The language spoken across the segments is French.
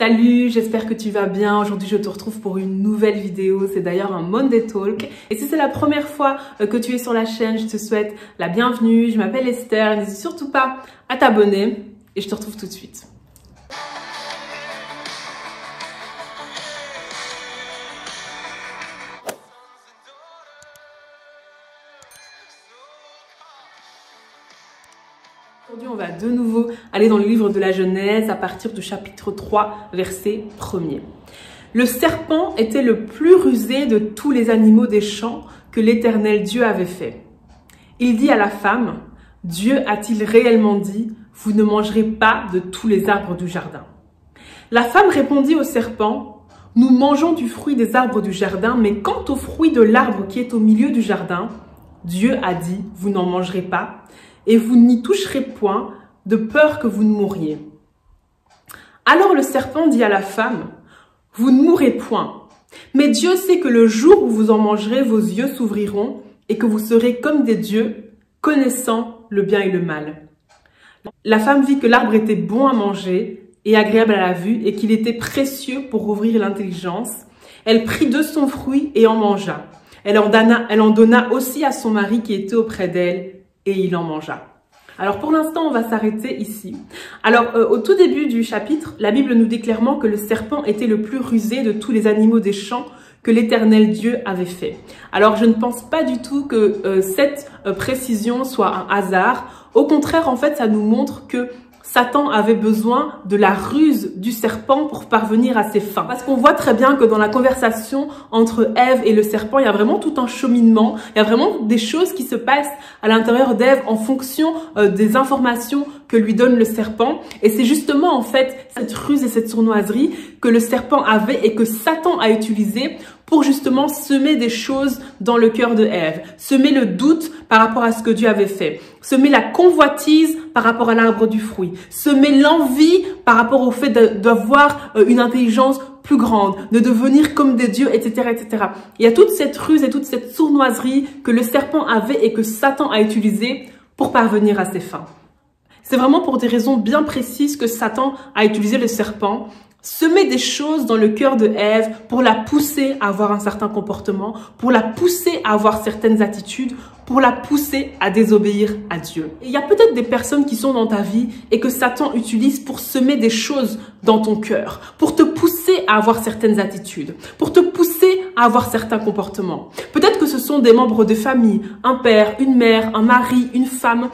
Salut, j'espère que tu vas bien. Aujourd'hui, je te retrouve pour une nouvelle vidéo. C'est d'ailleurs un Monday Talk. Et si c'est la première fois que tu es sur la chaîne, je te souhaite la bienvenue. Je m'appelle Esther. N'hésite surtout pas à t'abonner. Et je te retrouve tout de suite. Aujourd'hui, on va de nouveau aller dans le livre de la Genèse à partir du chapitre 3, verset 1er. Le serpent était le plus rusé de tous les animaux des champs que l'Éternel Dieu avait fait. Il dit à la femme, « Dieu a-t-il réellement dit, vous ne mangerez pas de tous les arbres du jardin ?» La femme répondit au serpent, « Nous mangeons du fruit des arbres du jardin, mais quant au fruit de l'arbre qui est au milieu du jardin, Dieu a dit, vous n'en mangerez pas, et vous n'y toucherez point, de peur que vous ne mouriez. » Alors le serpent dit à la femme, « Vous ne mourrez point, mais Dieu sait que le jour où vous en mangerez, vos yeux s'ouvriront, et que vous serez comme des dieux, connaissant le bien et le mal. » La femme vit que l'arbre était bon à manger, et agréable à la vue, et qu'il était précieux pour ouvrir l'intelligence. Elle prit de son fruit et en mangea. Elle en donna aussi à son mari qui était auprès d'elle, et il en mangea. Alors pour l'instant, on va s'arrêter ici. Alors au tout début du chapitre, la Bible nous dit clairement que le serpent était le plus rusé de tous les animaux des champs que l'Éternel Dieu avait fait. Alors je ne pense pas du tout que cette précision soit un hasard. Au contraire, en fait, ça nous montre que Satan avait besoin de la ruse du serpent pour parvenir à ses fins. Parce qu'on voit très bien que dans la conversation entre Ève et le serpent, il y a vraiment tout un cheminement. Il y a vraiment des choses qui se passent à l'intérieur d'Ève en fonction des informations que lui donne le serpent. Et c'est justement en fait cette ruse et cette sournoiserie que le serpent avait et que Satan a utilisé pour justement semer des choses dans le cœur de Ève, semer le doute par rapport à ce que Dieu avait fait, semer la convoitise par rapport à l'arbre du fruit, semer l'envie par rapport au fait d'avoir une intelligence plus grande, de devenir comme des dieux, etc., etc. Il y a toute cette ruse et toute cette sournoiserie que le serpent avait et que Satan a utilisé pour parvenir à ses fins. C'est vraiment pour des raisons bien précises que Satan a utilisé le serpent, semer des choses dans le cœur de Ève pour la pousser à avoir un certain comportement, pour la pousser à avoir certaines attitudes, pour la pousser à désobéir à Dieu. Et il y a peut-être des personnes qui sont dans ta vie et que Satan utilise pour semer des choses dans ton cœur, pour te pousser à avoir certaines attitudes, pour te pousser à avoir certains comportements. Peut-être que ce sont des membres de famille, un père, une mère, un mari, une femme,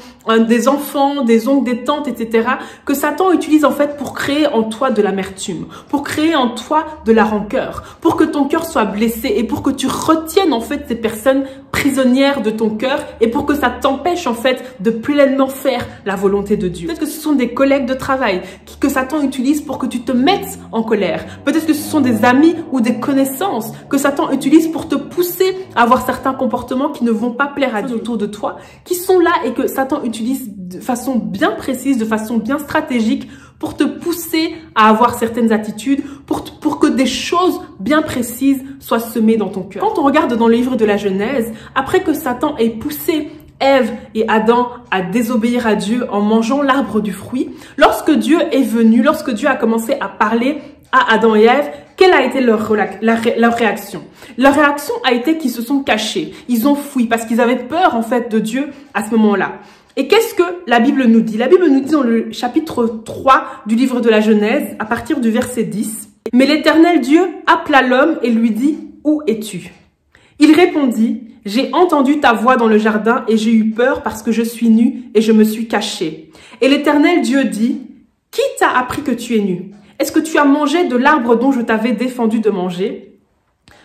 des enfants, des oncles, des tantes, etc. que Satan utilise en fait pour créer en toi de l'amertume, pour créer en toi de la rancœur, pour que ton cœur soit blessé et pour que tu retiennes en fait ces personnes prisonnières de ton cœur et pour que ça t'empêche en fait de pleinement faire la volonté de Dieu. Peut-être que ce sont des collègues de travail que Satan utilise pour que tu te mettes en colère. Peut-être que ce sont des amis ou des connaissances que Satan utilise pour te pousser à avoir certains comportements qui ne vont pas plaire à Dieu autour de toi, qui sont là et que Satan utilise de façon bien précise, de façon bien stratégique pour te pousser à avoir certaines attitudes, pour que des choses bien précises soient semées dans ton cœur. Quand on regarde dans le livre de la Genèse, après que Satan ait poussé Ève et Adam à désobéir à Dieu en mangeant l'arbre du fruit, lorsque Dieu est venu, lorsque Dieu a commencé à parler à Adam et Ève, quelle a été leur réaction? Leur réaction a été qu'ils se sont cachés, ils ont fui parce qu'ils avaient peur en fait de Dieu à ce moment-là. Et qu'est-ce que la Bible nous dit? La Bible nous dit dans le chapitre 3 du livre de la Genèse, à partir du verset 10, « Mais l'Éternel Dieu appela l'homme et lui dit, « Où es-tu » Il répondit, « J'ai entendu ta voix dans le jardin et j'ai eu peur parce que je suis nu et je me suis caché. » Et l'Éternel Dieu dit, « Qui t'a appris que tu es nu? Est-ce que tu as mangé de l'arbre dont je t'avais défendu de manger ?»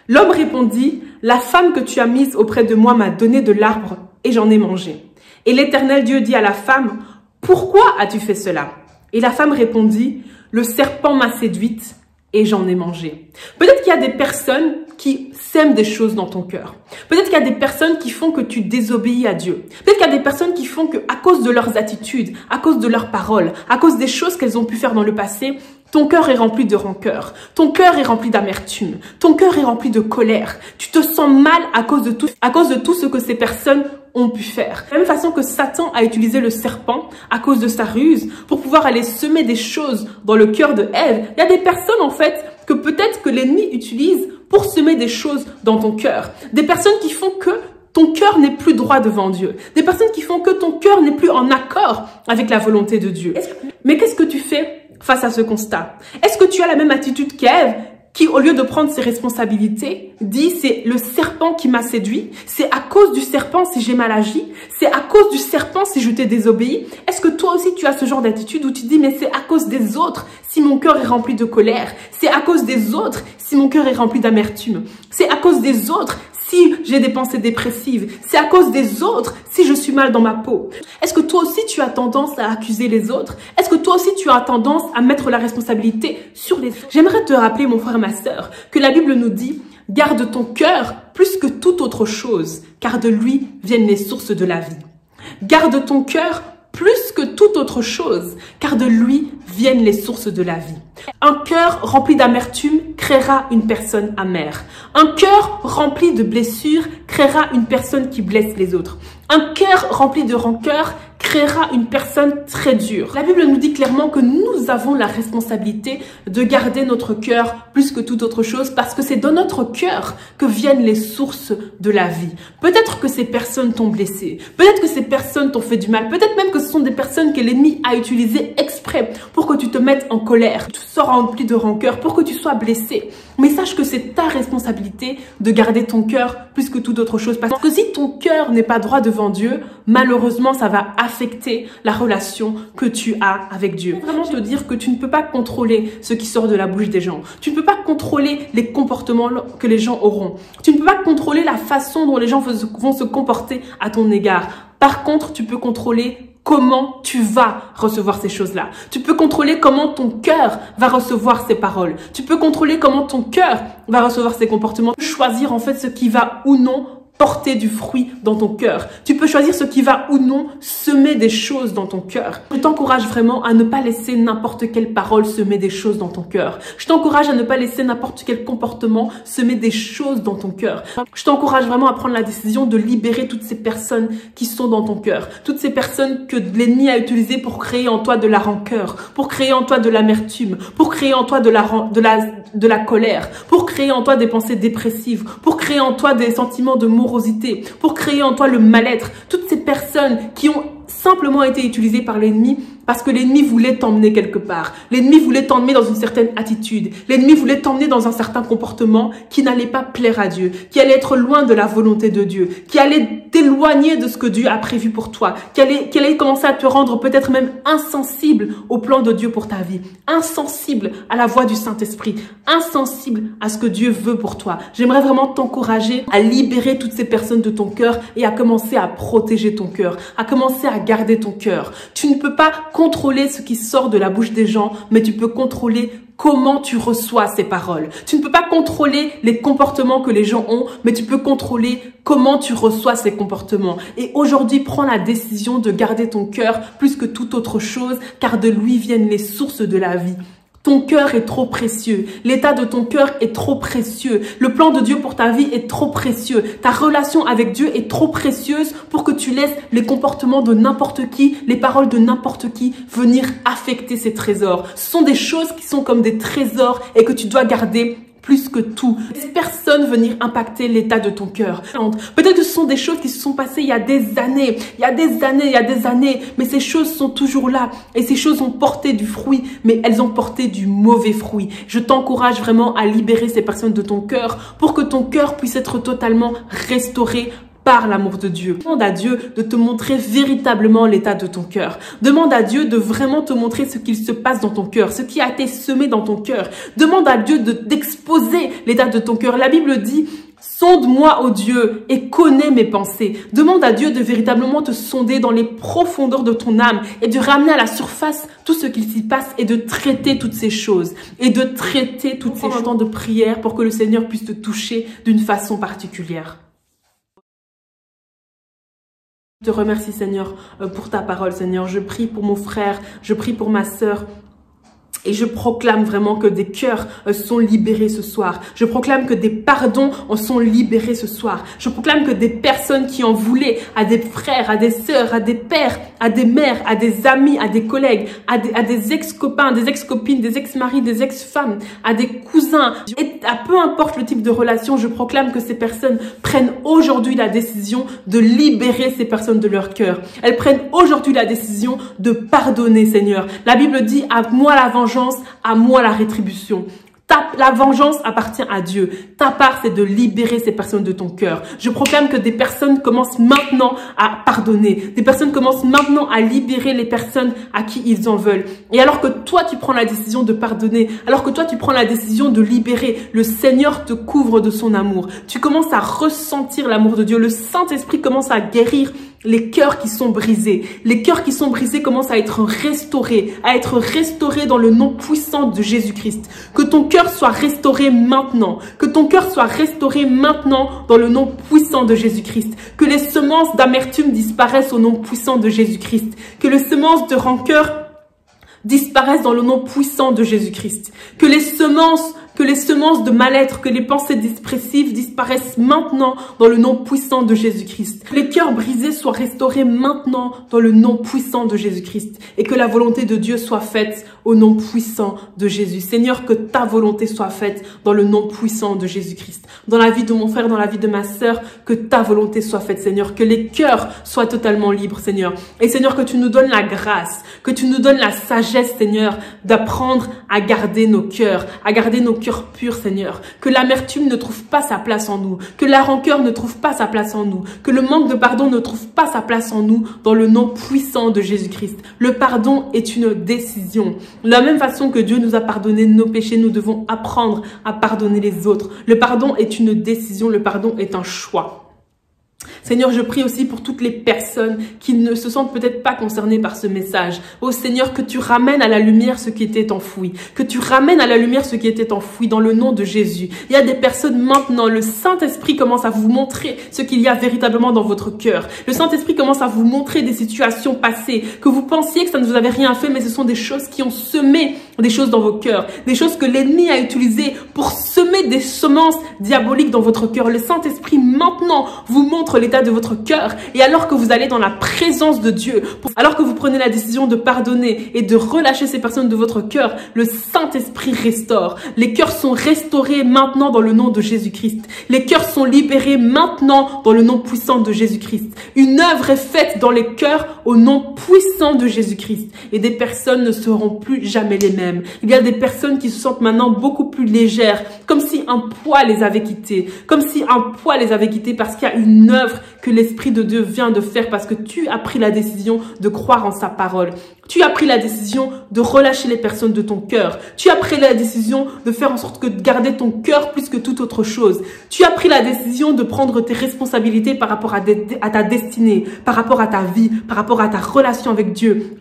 L'homme répondit, « La femme que tu as mise auprès de moi m'a donné de l'arbre et j'en ai mangé. » Et l'Éternel Dieu dit à la femme, « Pourquoi as-tu fait cela ?» Et la femme répondit, « Le serpent m'a séduite et j'en ai mangé. » Peut-être qu'il y a des personnes qui sèment des choses dans ton cœur. Peut-être qu'il y a des personnes qui font que tu désobéis à Dieu. Peut-être qu'il y a des personnes qui font que, à cause de leurs attitudes, à cause de leurs paroles, à cause des choses qu'elles ont pu faire dans le passé, ton cœur est rempli de rancœur. Ton cœur est rempli d'amertume. Ton cœur est rempli de colère. Tu te sens mal à cause de tout ce que ces personnes ont pu faire. De la même façon que Satan a utilisé le serpent à cause de sa ruse pour pouvoir aller semer des choses dans le cœur de Ève, il y a des personnes en fait que peut-être que l'ennemi utilise pour semer des choses dans ton cœur. Des personnes qui font que ton cœur n'est plus droit devant Dieu. Des personnes qui font que ton cœur n'est plus en accord avec la volonté de Dieu. Mais qu'est-ce que tu fais face à ce constat? Est-ce que tu as la même attitude qu'Ève qui, au lieu de prendre ses responsabilités, dit c'est le serpent qui m'a séduit, c'est à cause du serpent si j'ai mal agi, c'est à cause du serpent si je t'ai désobéi? Est-ce que toi aussi tu as ce genre d'attitude où tu dis mais c'est à cause des autres si mon cœur est rempli de colère, c'est à cause des autres si mon cœur est rempli d'amertume, c'est à cause des autres si j'ai des pensées dépressives, c'est à cause des autres si je suis mal dans ma peau? Est-ce que toi aussi tu as tendance à accuser les autres? Est-ce que toi aussi tu as tendance à mettre la responsabilité sur les autres? J'aimerais te rappeler, mon frère, ma sœur, que la Bible nous dit « Garde ton cœur plus que toute autre chose, car de lui viennent les sources de la vie. » Garde ton cœur plus que toute autre chose, car de lui viennent les sources de la vie. Un cœur rempli d'amertume créera une personne amère. Un cœur rempli de blessures créera une personne qui blesse les autres. Un cœur rempli de rancœur créera une personne très dure. La Bible nous dit clairement que nous avons la responsabilité de garder notre cœur plus que toute autre chose parce que c'est dans notre cœur que viennent les sources de la vie. Peut-être que ces personnes t'ont blessé, peut-être que ces personnes t'ont fait du mal, peut-être même que ce sont des personnes que l'ennemi a utilisées exprès pour que tu te mettes en colère, que tu sois rempli de rancœur, pour que tu sois blessé. Mais sache que c'est ta responsabilité de garder ton cœur plus que toute autre chose parce que si ton cœur n'est pas droit devant Dieu, malheureusement ça va affecter la relation que tu as avec Dieu. Vraiment te dire que tu ne peux pas contrôler ce qui sort de la bouche des gens. Tu ne peux pas contrôler les comportements que les gens auront. Tu ne peux pas contrôler la façon dont les gens vont se comporter à ton égard. Par contre, tu peux contrôler comment tu vas recevoir ces choses-là. Tu peux contrôler comment ton cœur va recevoir ces paroles. Tu peux contrôler comment ton cœur va recevoir ces comportements. Choisir en fait ce qui va ou non porter du fruit dans ton cœur. Tu peux choisir ce qui va ou non semer des choses dans ton cœur. Je t'encourage vraiment à ne pas laisser n'importe quelle parole semer des choses dans ton cœur. Je t'encourage à ne pas laisser n'importe quel comportement semer des choses dans ton cœur. Je t'encourage vraiment à prendre la décision de libérer toutes ces personnes qui sont dans ton cœur. Toutes ces personnes que l'ennemi a utilisées pour créer en toi de la rancœur, pour créer en toi de l'amertume, pour créer en toi de la colère, pour créer en toi des pensées dépressives, pour créer en toi des sentiments de morosité, pour créer en toi le mal-être. Toutes ces personnes qui ont simplement été utilisées par l'ennemi parce que l'ennemi voulait t'emmener quelque part. L'ennemi voulait t'emmener dans une certaine attitude. L'ennemi voulait t'emmener dans un certain comportement qui n'allait pas plaire à Dieu, qui allait être loin de la volonté de Dieu, qui allait t'éloigner de ce que Dieu a prévu pour toi, qui allait commencer à te rendre peut-être même insensible au plan de Dieu pour ta vie, insensible à la voix du Saint-Esprit, insensible à ce que Dieu veut pour toi. J'aimerais vraiment t'encourager à libérer toutes ces personnes de ton cœur et à commencer à protéger ton cœur, à commencer à garder ton cœur. Tu ne peux pas contrôler ce qui sort de la bouche des gens, mais tu peux contrôler comment tu reçois ces paroles. Tu ne peux pas contrôler les comportements que les gens ont, mais tu peux contrôler comment tu reçois ces comportements. Et aujourd'hui, prends la décision de garder ton cœur plus que toute autre chose, car de lui viennent les sources de la vie. Ton cœur est trop précieux. L'état de ton cœur est trop précieux. Le plan de Dieu pour ta vie est trop précieux. Ta relation avec Dieu est trop précieuse pour que tu laisses les comportements de n'importe qui, les paroles de n'importe qui venir affecter ces trésors. Ce sont des choses qui sont comme des trésors et que tu dois garder plus que tout. Laisse personne venir impacter l'état de ton cœur. Peut-être que ce sont des choses qui se sont passées il y a des années, mais ces choses sont toujours là et ces choses ont porté du fruit, mais elles ont porté du mauvais fruit. Je t'encourage vraiment à libérer ces personnes de ton cœur pour que ton cœur puisse être totalement restauré par l'amour de Dieu. Demande à Dieu de te montrer véritablement l'état de ton cœur. Demande à Dieu de vraiment te montrer ce qu'il se passe dans ton cœur, ce qui a été semé dans ton cœur. Demande à Dieu d'exposer l'état de ton cœur. La Bible dit: sonde-moi, ô Dieu, et connais mes pensées. Demande à Dieu de véritablement te sonder dans les profondeurs de ton âme et de ramener à la surface tout ce qu'il s'y passe et de traiter toutes ces choses. Et de traiter toutes ces choses. Un temps de prière pour que le Seigneur puisse te toucher d'une façon particulière. Je te remercie, Seigneur, pour ta parole, Seigneur. Je prie pour mon frère, je prie pour ma sœur. Et je proclame vraiment que des cœurs sont libérés ce soir. Je proclame que des pardons en sont libérés ce soir. Je proclame que des personnes qui en voulaient à des frères, à des sœurs, à des pères, à des mères, à des amis, à des collègues, à des ex-copains, des ex-copines, des ex-maris, des ex-femmes, à des cousins, et à peu importe le type de relation, je proclame que ces personnes prennent aujourd'hui la décision de libérer ces personnes de leur cœur. Elles prennent aujourd'hui la décision de pardonner, Seigneur. La Bible dit, à moi la vengeance, à moi la rétribution. La vengeance appartient à Dieu. Ta part, c'est de libérer ces personnes de ton cœur. Je proclame que des personnes commencent maintenant à pardonner. Des personnes commencent maintenant à libérer les personnes à qui ils en veulent. Et alors que toi, tu prends la décision de pardonner, alors que toi, tu prends la décision de libérer, le Seigneur te couvre de son amour. Tu commences à ressentir l'amour de Dieu. Le Saint-Esprit commence à guérir les cœurs qui sont brisés. Les cœurs qui sont brisés commencent à être restaurés dans le nom puissant de Jésus-Christ. Que ton cœur soit restauré maintenant. Que ton cœur soit restauré maintenant dans le nom puissant de Jésus-Christ. Que les semences d'amertume disparaissent au nom puissant de Jésus-Christ. Que les semences de rancœur disparaissent dans le nom puissant de Jésus-Christ. Que les semences de mal-être, que les pensées dépressives disparaissent maintenant dans le nom puissant de Jésus-Christ. Que les cœurs brisés soient restaurés maintenant dans le nom puissant de Jésus-Christ. Et que la volonté de Dieu soit faite au nom puissant de Jésus. Seigneur, que ta volonté soit faite dans le nom puissant de Jésus-Christ. Dans la vie de mon frère, dans la vie de ma sœur, que ta volonté soit faite, Seigneur. Que les cœurs soient totalement libres, Seigneur. Et Seigneur, que tu nous donnes la grâce, que tu nous donnes la sagesse, Seigneur, d'apprendre à garder nos cœurs purs, Seigneur. Que l'amertume ne trouve pas sa place en nous, que la rancœur ne trouve pas sa place en nous, que le manque de pardon ne trouve pas sa place en nous, dans le nom puissant de Jésus-Christ. Le pardon est une décision. De la même façon que Dieu nous a pardonné nos péchés, nous devons apprendre à pardonner les autres. Le pardon est une décision, le pardon est un choix. Seigneur, je prie aussi pour toutes les personnes qui ne se sentent peut-être pas concernées par ce message. Oh Seigneur, que tu ramènes à la lumière ce qui était enfoui. Que tu ramènes à la lumière ce qui était enfoui dans le nom de Jésus. Il y a des personnes maintenant, le Saint-Esprit commence à vous montrer ce qu'il y a véritablement dans votre cœur. Le Saint-Esprit commence à vous montrer des situations passées, que vous pensiez que ça ne vous avait rien fait, mais ce sont des choses qui ont semé des choses dans vos cœurs. Des choses que l'ennemi a utilisées pour semer des semences diaboliques dans votre cœur. Le Saint-Esprit maintenant vous montre l'état de votre cœur, et alors que vous allez dans la présence de Dieu, alors que vous prenez la décision de pardonner et de relâcher ces personnes de votre cœur, le Saint-Esprit restaure. Les cœurs sont restaurés maintenant dans le nom de Jésus-Christ. Les cœurs sont libérés maintenant dans le nom puissant de Jésus-Christ. Une œuvre est faite dans les cœurs au nom puissant de Jésus-Christ, et des personnes ne seront plus jamais les mêmes. Il y a des personnes qui se sentent maintenant beaucoup plus légères, comme si un poids les avait quittées, parce qu'il y a une œuvre que l'Esprit de Dieu vient de faire, parce que tu as pris la décision de croire en sa parole. Tu as pris la décision de relâcher les personnes de ton cœur. Tu as pris la décision de faire en sorte que de garder ton cœur plus que toute autre chose. Tu as pris la décision de prendre tes responsabilités par rapport à ta destinée, par rapport à ta vie, par rapport à ta relation avec Dieu.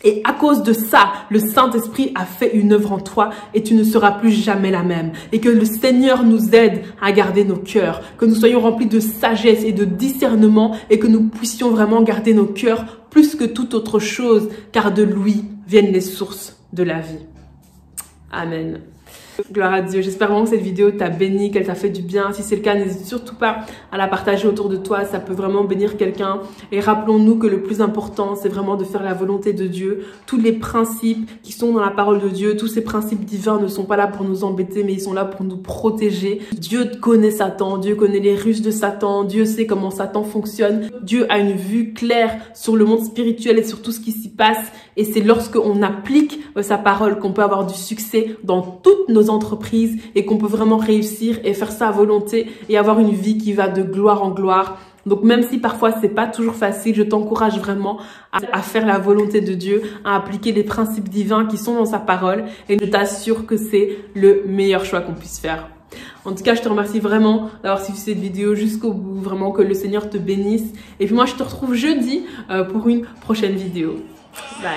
Et à cause de ça, le Saint-Esprit a fait une œuvre en toi, et tu ne seras plus jamais la même. Et que le Seigneur nous aide à garder nos cœurs, que nous soyons remplis de sagesse et de discernement, et que nous puissions vraiment garder nos cœurs plus que toute autre chose, car de lui viennent les sources de la vie. Amen. Gloire à Dieu. J'espère vraiment que cette vidéo t'a béni, qu'elle t'a fait du bien. Si c'est le cas, n'hésite surtout pas à la partager autour de toi. Ça peut vraiment bénir quelqu'un. Et rappelons-nous que le plus important, c'est vraiment de faire la volonté de Dieu. Tous les principes qui sont dans la parole de Dieu, tous ces principes divins ne sont pas là pour nous embêter, mais ils sont là pour nous protéger. Dieu connaît Satan. Dieu connaît les ruses de Satan. Dieu sait comment Satan fonctionne. Dieu a une vue claire sur le monde spirituel et sur tout ce qui s'y passe. Et c'est lorsqu'on applique sa parole qu'on peut avoir du succès dans toutes nos entreprises, et qu'on peut vraiment réussir et faire ça à volonté et avoir une vie qui va de gloire en gloire. Donc même si parfois c'est pas toujours facile, je t'encourage vraiment à faire la volonté de Dieu, à appliquer les principes divins qui sont dans sa parole, et je t'assure que c'est le meilleur choix qu'on puisse faire. En tout cas, je te remercie vraiment d'avoir suivi cette vidéo jusqu'au bout, vraiment que le Seigneur te bénisse. Et puis moi, je te retrouve jeudi pour une prochaine vidéo. Bye.